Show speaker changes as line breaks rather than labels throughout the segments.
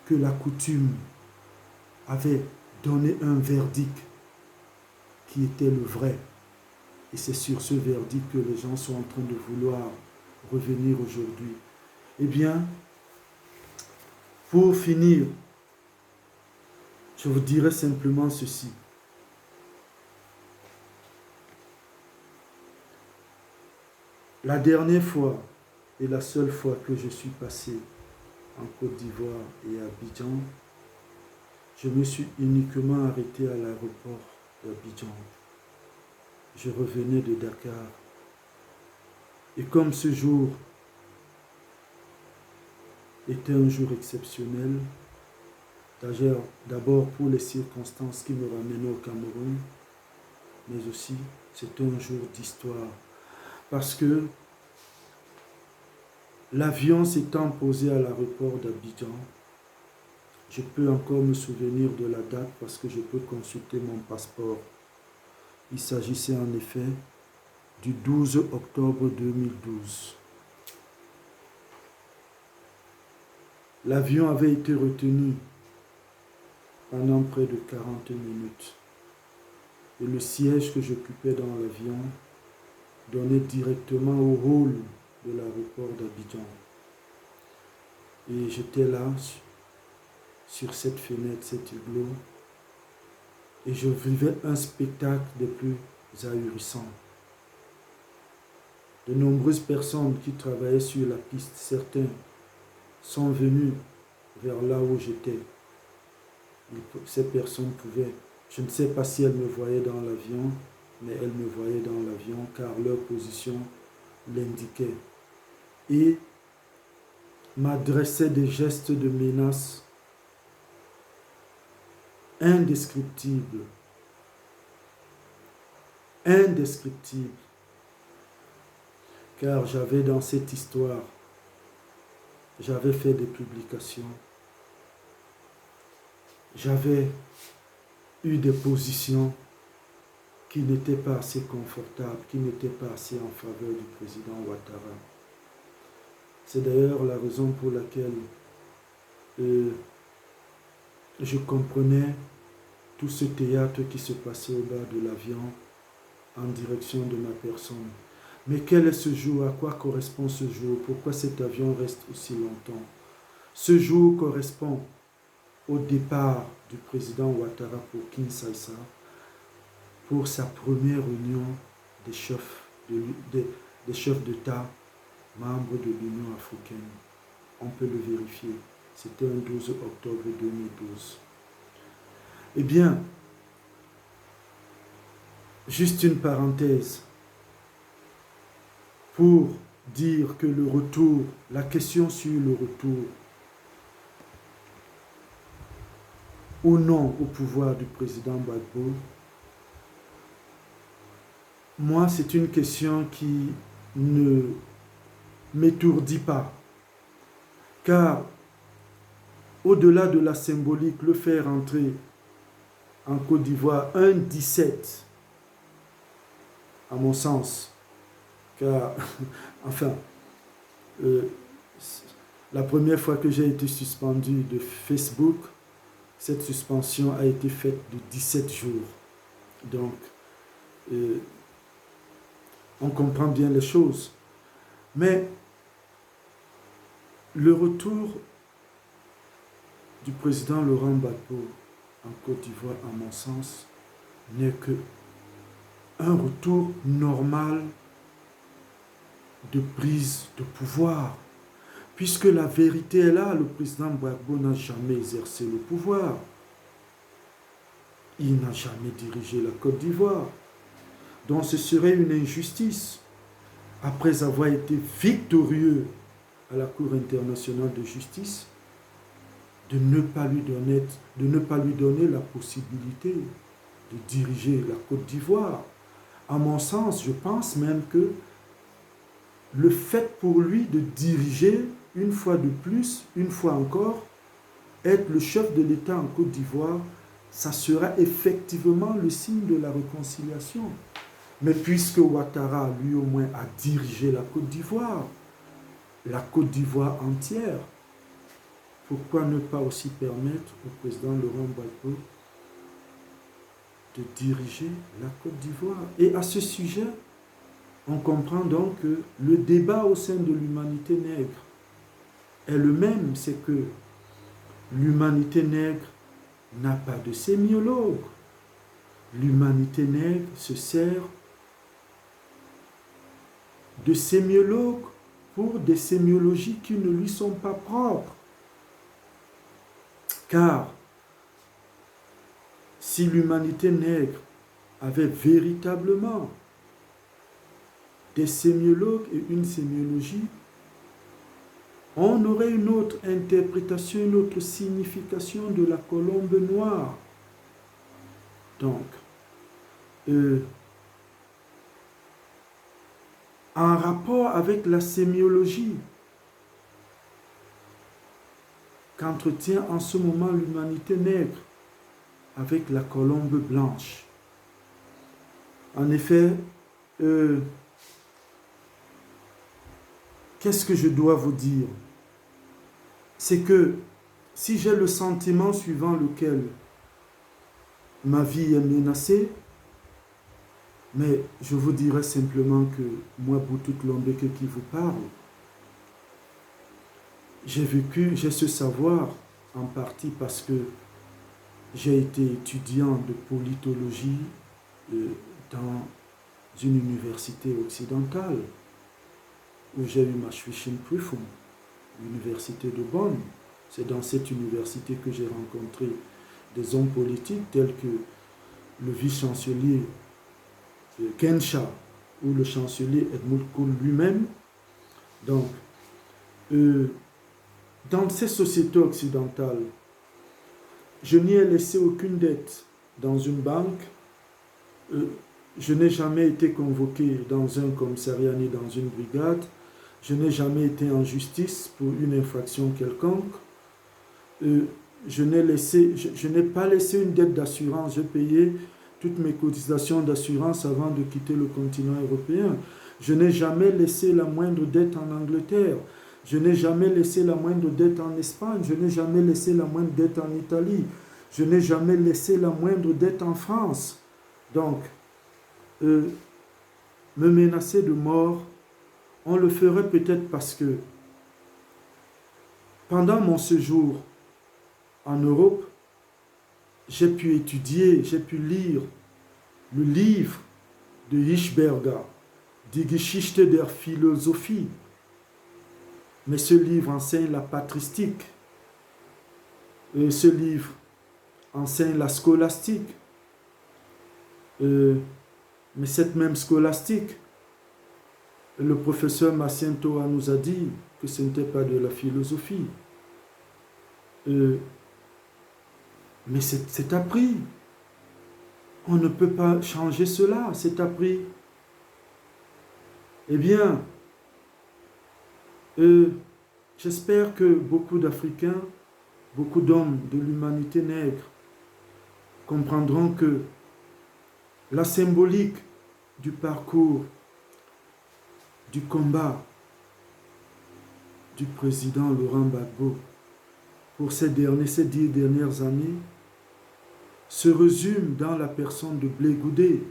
que la coutume avait donné un verdict qui était le vrai. Et c'est sur ce verdict que les gens sont en train de vouloir revenir aujourd'hui. Eh bien, pour finir, je vous dirai simplement ceci. La dernière fois et la seule fois que je suis passé en Côte d'Ivoire et à Abidjan, je me suis uniquement arrêté à l'aéroport d'Abidjan. Je revenais de Dakar. Et comme ce jour était un jour exceptionnel, d'abord pour les circonstances qui me ramenaient au Cameroun, mais aussi c'est un jour d'histoire. Parce que l'avion s'étant posé à l'aéroport d'Abidjan, je peux encore me souvenir de la date parce que je peux consulter mon passeport. Il s'agissait en effet du 12 octobre 2012. L'avion avait été retenu pendant près de 40 minutes. Et le siège que j'occupais dans l'avion donnait directement au hall de l'aéroport d'Abidjan. Et j'étais là, sur cette fenêtre, cet hublot, et je vivais un spectacle des plus ahurissants. De nombreuses personnes qui travaillaient sur la piste, certains sont venus vers là où j'étais. Ces personnes pouvaient, je ne sais pas si elles me voyaient dans l'avion, mais elles me voyaient dans l'avion car leur position l'indiquait. Et m'adressaient des gestes de menace indescriptibles. Indescriptibles. Car j'avais dans cette histoire, j'avais fait des publications. J'avais eu des positions qui n'étaient pas assez confortables, qui n'étaient pas assez en faveur du président Ouattara. C'est d'ailleurs la raison pour laquelle je comprenais tout ce théâtre qui se passait au bas de l'avion en direction de ma personne. Mais quel est ce jour? À quoi correspond ce jour? Pourquoi cet avion reste aussi longtemps? Ce jour correspond au départ du président Ouattara pour Kinshasa, pour sa première réunion des chefs d'État, membres de l'Union africaine. On peut le vérifier. C'était un 12 octobre 2012. Eh bien, juste une parenthèse pour dire que le retour, la question sur le retour ou non au pouvoir du président Gbagbo, moi c'est une question qui ne m'étourdit pas. Car au-delà de la symbolique, le faire entrer en Côte d'Ivoire un 17, à mon sens, car, enfin, la première fois que j'ai été suspendu de Facebook, cette suspension a été faite de 17 jours. Donc, on comprend bien les choses. Mais le retour du président Laurent Gbagbo en Côte d'Ivoire, à mon sens, n'est que un retour normal de prise de pouvoir. Puisque la vérité est là, le président Gbagbo n'a jamais exercé le pouvoir. Il n'a jamais dirigé la Côte d'Ivoire. Donc ce serait une injustice, après avoir été victorieux à la Cour internationale de justice, de ne pas lui donner la possibilité de diriger la Côte d'Ivoire. À mon sens, je pense même que le fait pour lui de diriger une fois de plus, une fois encore, être le chef de l'État en Côte d'Ivoire, ça sera effectivement le signe de la réconciliation. Mais puisque Ouattara, lui au moins, a dirigé la Côte d'Ivoire entière, pourquoi ne pas aussi permettre au président Laurent Gbagbo de diriger la Côte d'Ivoire? Et à ce sujet, on comprend donc que le débat au sein de l'humanité nègre est le même, c'est que l'humanité nègre n'a pas de sémiologue. L'humanité nègre se sert de sémiologues pour des sémiologies qui ne lui sont pas propres. Car si l'humanité nègre avait véritablement des sémiologues et une sémiologie, on aurait une autre interprétation, une autre signification de la colombe noire. Donc, en rapport avec la sémiologie qu'entretient en ce moment l'humanité nègre avec la colombe blanche. En effet, qu'est-ce que je dois vous dire? C'est que si j'ai le sentiment suivant lequel ma vie est menacée, mais je vous dirais simplement que moi, Boutout Lombeke qui vous parle, j'ai ce savoir en partie parce que j'ai été étudiant de politologie dans une université occidentale où j'ai eu ma Zwischenprüfung, l'université de Bonn. C'est dans cette université que j'ai rencontré des hommes politiques tels que le vice-chancelier Kensha ou le chancelier Edmund Kohl lui-même. Donc, dans ces sociétés occidentales, je n'y ai laissé aucune dette dans une banque. Je n'ai jamais été convoqué dans un commissariat ni dans une brigade. Je n'ai jamais été en justice pour une infraction quelconque. Je n'ai pas laissé une dette d'assurance. J'ai payé toutes mes cotisations d'assurance avant de quitter le continent européen. Je n'ai jamais laissé la moindre dette en Angleterre. Je n'ai jamais laissé la moindre dette en Espagne. Je n'ai jamais laissé la moindre dette en Italie. Je n'ai jamais laissé la moindre dette en France. Donc, me menacer de mort, on le ferait peut-être parce que pendant mon séjour en Europe, j'ai pu étudier, j'ai pu lire le livre de Hirschberger, Die Geschichte der Philosophie. Mais ce livre enseigne la patristique. Ce livre enseigne la scolastique. Mais cette même scolastique, le professeur Massientoa nous a dit que ce n'était pas de la philosophie. Mais c'est appris. On ne peut pas changer cela, c'est appris. Eh bien, j'espère que beaucoup d'Africains, beaucoup d'hommes de l'humanité nègre comprendront que la symbolique du parcours, du combat du président Laurent Gbagbo pour ces 10 dernières années se résume dans la personne de Blé Goudé.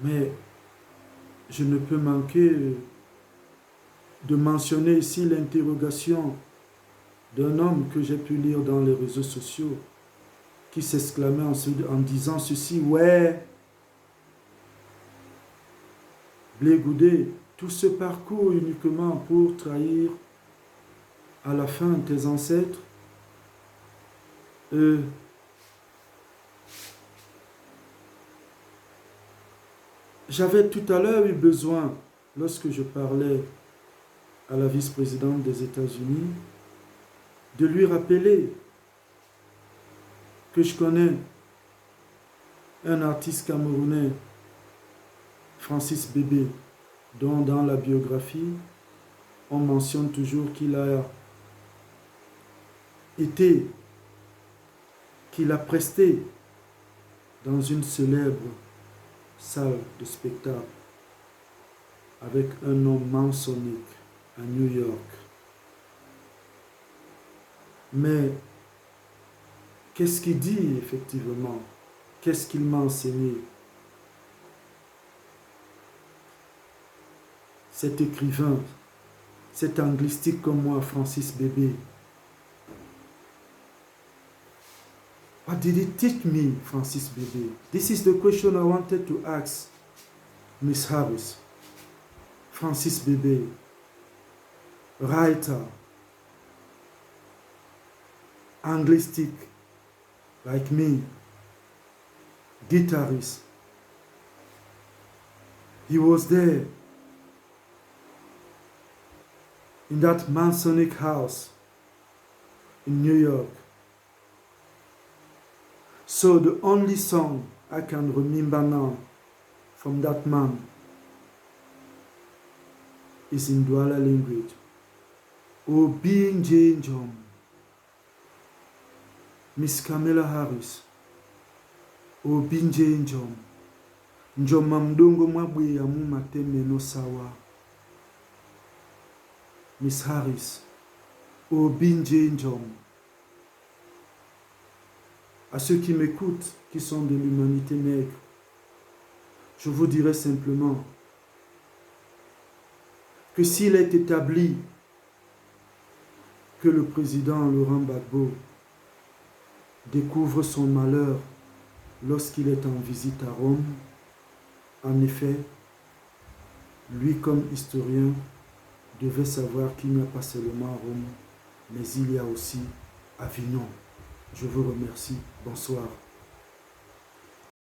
Mais je ne peux manquer de mentionner ici l'interrogation d'un homme que j'ai pu lire dans les réseaux sociaux qui s'exclamait en disant ceci: ouais, Blé Goudé, tout ce parcours uniquement pour trahir à la fin tes ancêtres. J'avais tout à l'heure eu besoin, lorsque je parlais à la vice-présidente des États-Unis, de lui rappeler que je connais un artiste camerounais, Francis Bébé, dont dans la biographie, on mentionne toujours qu'il a presté dans une célèbre salle de spectacle avec un homme maçonnique à New York. Mais qu'est-ce qu'il dit effectivement? Qu'est-ce qu'il m'a enseigné? Cet écrivain, cet anglistique comme moi, Francis Bébé. What did he teach me, Francis Bébé? This is the question I wanted to ask Miss Harris. Francis Bébé, writer, anglistic, like me, guitarist. He was there in that Masonic house in New York. So the only song I can remember now from that man is in Douala language. Obin Jane Jom, Miss Kamala Harris, Obin Jane Jom, Njoma mdongo mwabwe ya mumateme no sawa. Miss Harris, Obin Jane Jom. À ceux qui m'écoutent, qui sont de l'humanité nègre, je vous dirai simplement que s'il est établi que le président Laurent Gbagbo découvre son malheur lorsqu'il est en visite à Rome, en effet, lui comme historien devait savoir qu'il n'y a pas seulement Rome, mais il y a aussi Avignon. Je vous remercie. Bonsoir.